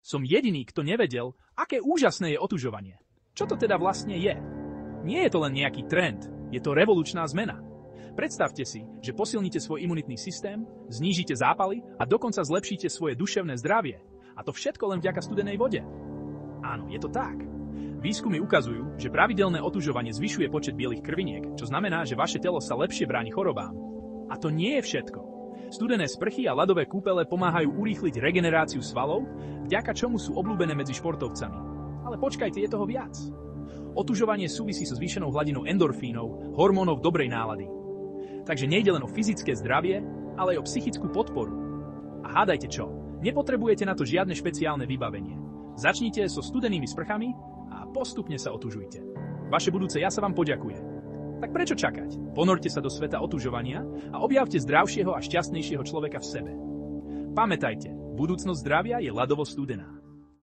Som jediný, kto nevedel, aké úžasné je otužovanie. Čo to teda vlastne je? Nie je to len nejaký trend, je to revolučná zmena. Predstavte si, že posilníte svoj imunitný systém, znížite zápaly a dokonca zlepšíte svoje duševné zdravie. A to všetko len vďaka studenej vode. Áno, je to tak. Výskumy ukazujú, že pravidelné otužovanie zvyšuje počet bielých krviniek, čo znamená, že vaše telo sa lepšie bráni chorobám. A to nie je všetko. Studené sprchy a ľadové kúpele pomáhajú urýchliť regeneráciu svalov, vďaka čomu sú obľúbené medzi športovcami. Ale počkajte, je toho viac. Otužovanie súvisí so zvýšenou hladinou endorfínov, hormónov dobrej nálady. Takže nejde len o fyzické zdravie, ale aj o psychickú podporu. A hádajte čo? Nepotrebujete na to žiadne špeciálne vybavenie. Začnite so studenými sprchami a postupne sa otužujte. Vaše budúce ja sa vám poďakuje. Tak prečo čakať? Ponorte sa do sveta otužovania a objavte zdravšieho a šťastnejšieho človeka v sebe. Pamätajte, budúcnosť zdravia je ľadovo studená.